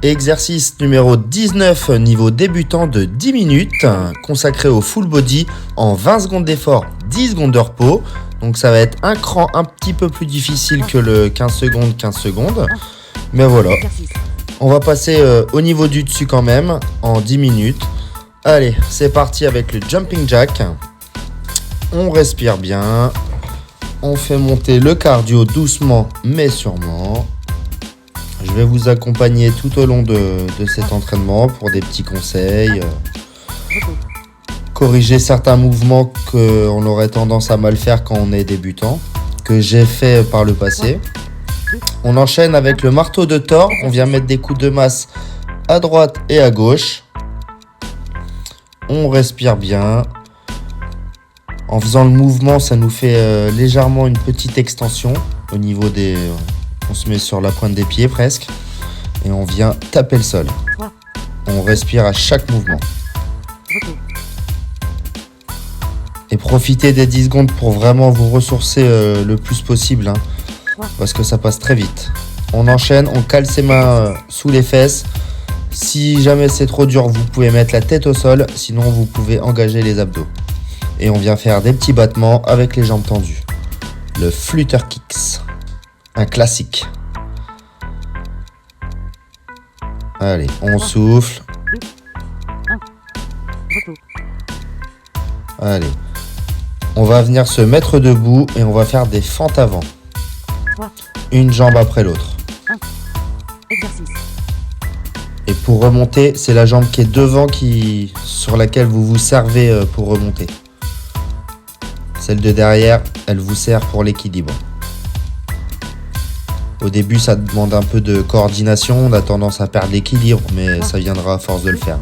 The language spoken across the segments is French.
Exercice numéro 19, niveau débutant de 10 minutes, consacré au full body en 20 secondes d'effort, 10 secondes de repos. Donc ça va être un cran un petit peu plus difficile que le 15 secondes. Mais voilà, on va passer au niveau du dessus quand même, en 10 minutes. Allez, c'est parti avec le jumping jack. On respire bien. On fait monter le cardio doucement mais sûrement. Je vais vous accompagner tout au long de cet entraînement pour des petits conseils. Corriger certains mouvements qu'on aurait tendance à mal faire quand on est débutant, que j'ai fait par le passé. On enchaîne avec le marteau de Thor. On vient mettre des coups de masse à droite et à gauche. On respire bien. En faisant le mouvement, ça nous fait légèrement une petite extension au niveau des... On se met sur la pointe des pieds presque. Et on vient taper le sol. On respire à chaque mouvement. Et profitez des 10 secondes pour vraiment vous ressourcer le plus possible. Parce que ça passe très vite. On enchaîne, on cale ses mains sous les fesses. Si jamais c'est trop dur, vous pouvez mettre la tête au sol. Sinon, vous pouvez engager les abdos. Et on vient faire des petits battements avec les jambes tendues. Le flutter kicks. Un classique. Allez, on souffle. Allez. On va venir se mettre debout et on va faire des fentes avant. Une jambe après l'autre. Et pour remonter, c'est la jambe qui est devant sur laquelle vous vous servez pour remonter. Celle de derrière, elle vous sert pour l'équilibre. Au début, ça demande un peu de coordination. On a tendance à perdre l'équilibre, mais ça viendra à force de le faire.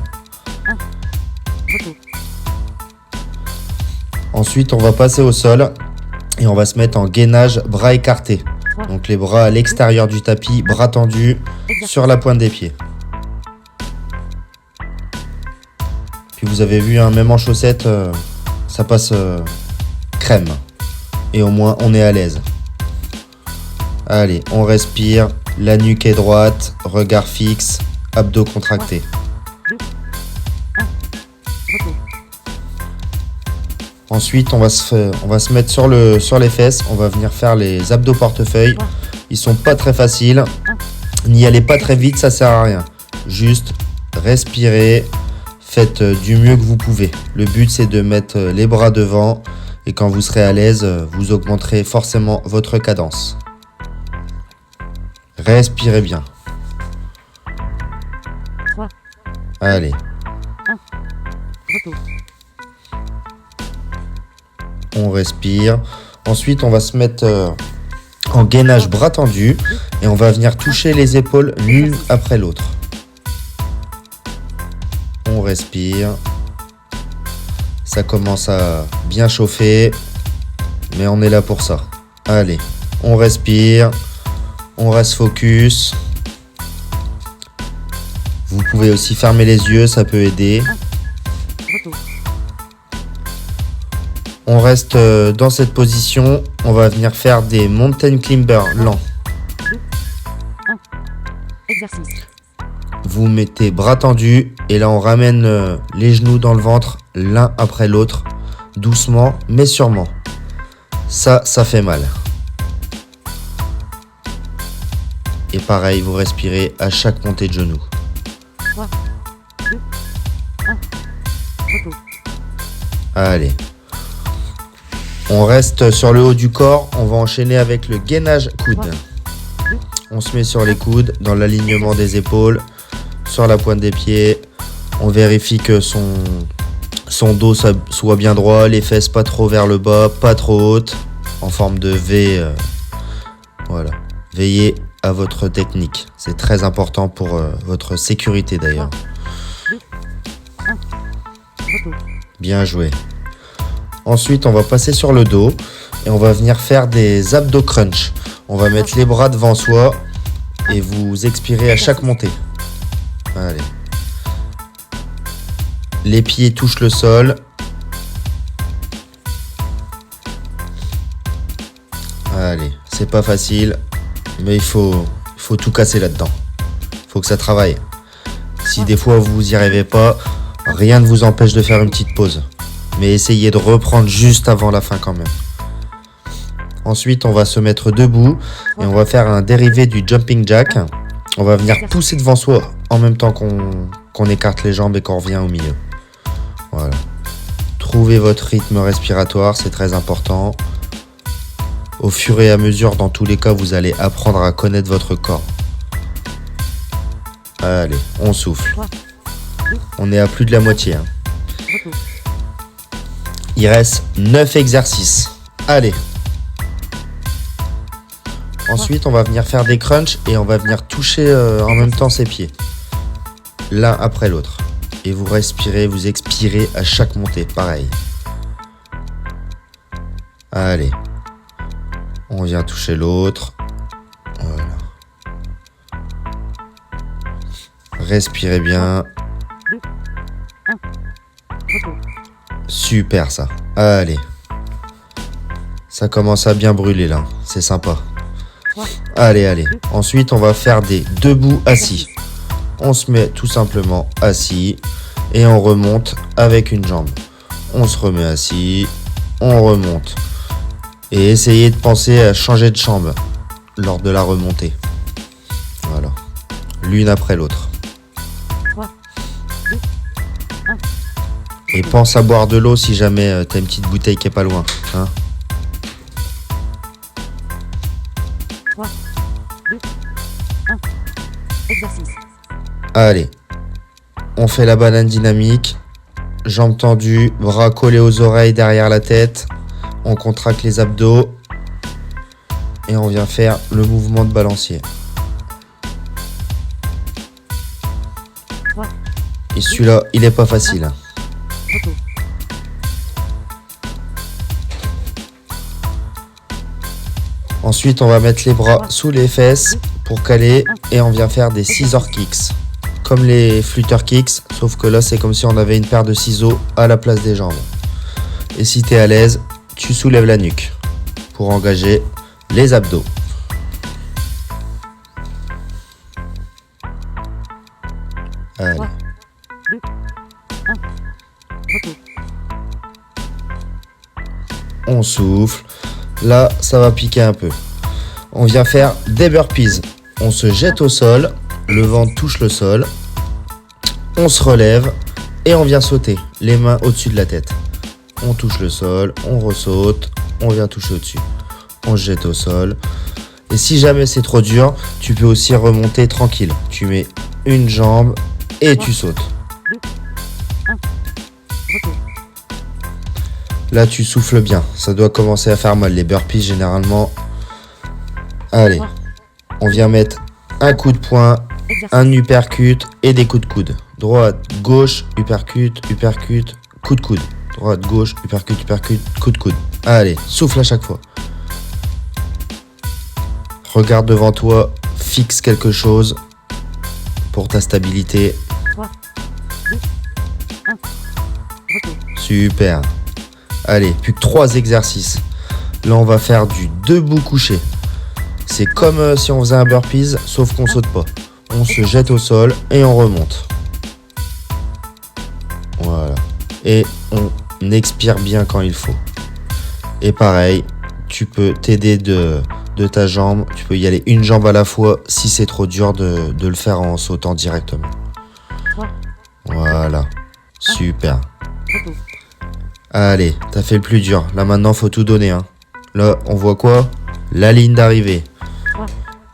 Ensuite, on va passer au sol et on va se mettre en gainage bras écartés. Donc les bras à l'extérieur du tapis, bras tendus sur la pointe des pieds. Puis vous avez vu, même en chaussettes, ça passe crème. Et au moins, on est à l'aise. Allez, on respire, la nuque est droite, regard fixe, abdos contractés. Ensuite, on va se mettre sur les fesses, on va venir faire les abdos portefeuille. Ils sont pas très faciles, n'y allez pas très vite, ça sert à rien. Juste respirez, faites du mieux que vous pouvez. Le but, c'est de mettre les bras devant et quand vous serez à l'aise, vous augmenterez forcément votre cadence. Respirez bien. Allez. On respire. Ensuite, on va se mettre en gainage bras tendus et on va venir toucher les épaules l'une après l'autre. On respire. Ça commence à bien chauffer, mais on est là pour ça. Allez, on respire. On reste focus. Vous pouvez aussi fermer les yeux, ça peut aider. On reste dans cette position. On va venir faire des mountain climbers lents. Vous mettez bras tendus et là on ramène les genoux dans le ventre l'un après l'autre, doucement mais sûrement. Ça fait mal. Et pareil, vous respirez à chaque montée de genoux. Allez. On reste sur le haut du corps. On va enchaîner avec le gainage coude. On se met sur les coudes, dans l'alignement des épaules, sur la pointe des pieds. On vérifie que son dos soit bien droit, les fesses pas trop vers le bas, pas trop hautes, en forme de V. Voilà. Veillez à votre technique. C'est très important pour votre sécurité d'ailleurs. Bien joué. Ensuite, on va passer sur le dos et on va venir faire des abdos crunch. On va mettre les bras devant soi et vous expirez à chaque montée. Allez. Les pieds touchent le sol. Allez, c'est pas facile, mais il faut tout casser là-dedans. Faut que ça travaille. Si des fois vous y arrivez pas, rien ne vous empêche de faire une petite pause. Mais essayez de reprendre juste avant la fin quand même. Ensuite, on va se mettre debout et on va faire un dérivé du jumping jack. On va venir pousser devant soi en même temps qu'on écarte les jambes et qu'on revient au milieu. Voilà. Trouvez votre rythme respiratoire, c'est très important. Au fur et à mesure, dans tous les cas, vous allez apprendre à connaître votre corps. Allez, on souffle. On est à plus de la moitié. Il reste 9 exercices. Allez. Ensuite, on va venir faire des crunchs et on va venir toucher en même temps ses pieds. L'un après l'autre. Et vous respirez, vous expirez à chaque montée. Pareil. Allez. On vient toucher l'autre. Voilà. Respirez bien. Super ça. Allez. Ça commence à bien brûler là. C'est sympa. Allez, allez. Ensuite, on va faire des debout assis. On se met tout simplement assis et on remonte avec une jambe. On se remet assis, on remonte. Et essayez de penser à changer de jambe lors de la remontée. Voilà. L'une après l'autre. Et pense à boire de l'eau si jamais t'as une petite bouteille qui est pas loin. Hein ? 3, 2, 1. Exercice. Allez, on fait la banane dynamique, jambes tendues, bras collés aux oreilles derrière la tête, on contracte les abdos et on vient faire le mouvement de balancier. 3, Et celui-là, il est pas facile. repos. Ensuite, on va mettre les bras sous les fesses pour caler et on vient faire des scissor kicks. Comme les flutter kicks, sauf que là, c'est comme si on avait une paire de ciseaux à la place des jambes. Et si tu es à l'aise, tu soulèves la nuque pour engager les abdos. Allez. 3, 2, 1. Repos. On souffle. Là, ça va piquer un peu. On vient faire des burpees. On se jette au sol, le ventre touche le sol. On se relève et on vient sauter, les mains au-dessus de la tête. On touche le sol, on ressaute, on vient toucher au-dessus. On se jette au sol. Et si jamais c'est trop dur, tu peux aussi remonter tranquille. Tu mets une jambe et tu sautes. 2, 1. Repos. Là, tu souffles bien. Ça doit commencer à faire mal. Les burpees, généralement. Allez. On vient mettre un coup de poing, Exercice. un uppercut et des coups de coude. Droite, gauche, uppercut, uppercut, coup de coude. Droite, gauche, uppercut, uppercut, coup de coude. Allez, souffle à chaque fois. Regarde devant toi, fixe quelque chose pour ta stabilité. 3, 2, 1. Repos. Super. Allez, plus que 3 exercices. Là, on va faire du debout couché. C'est comme si on faisait un burpees, sauf qu'on saute pas. On se jette au sol et on remonte. Voilà. Et on expire bien quand il faut. Et pareil, tu peux t'aider de ta jambe. Tu peux y aller une jambe à la fois si c'est trop dur de le faire en sautant directement. 3, Voilà. Super. repos. Allez, t'as fait le plus dur. Là maintenant, faut tout donner. Hein. Là, on voit quoi? La ligne d'arrivée. 3.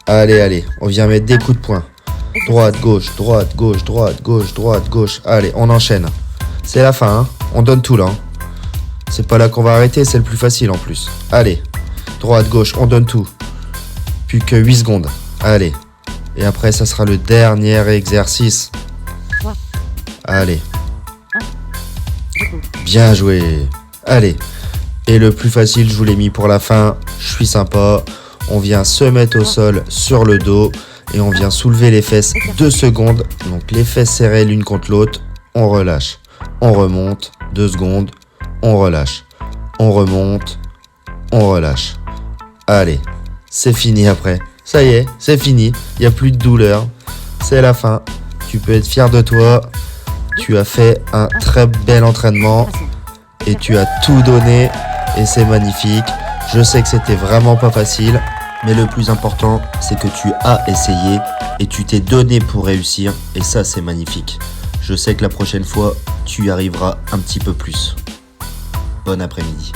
Allez, allez, on vient mettre des coups de poing. Droite, gauche, droite, gauche, droite, gauche, droite, gauche. Allez, on enchaîne. C'est la fin, hein. On donne tout là. Hein. C'est pas là qu'on va arrêter, c'est le plus facile en plus. Allez, droite, gauche, on donne tout. Plus que 8 secondes. Allez. Et après, ça sera le dernier exercice. 3, Allez. repos. Bien joué. Allez. Et le plus facile, je vous l'ai mis pour la fin. Je suis sympa. On vient se mettre au sol sur le dos et on vient soulever les fesses 2 secondes. Donc les fesses serrées l'une contre l'autre. On relâche. On remonte. 2 secondes. On relâche. On remonte. On relâche. Allez. C'est fini après. Ça y est, c'est fini. Il n'y a plus de douleur. c'est la fin. Tu peux être fier de toi. Tu as fait un très bel entraînement et tu as tout donné et c'est magnifique. Je sais que c'était vraiment pas facile, mais le plus important, c'est que tu as essayé et tu t'es donné pour réussir et ça, c'est magnifique. Je sais que la prochaine fois, tu y arriveras un petit peu plus. Bon après-midi.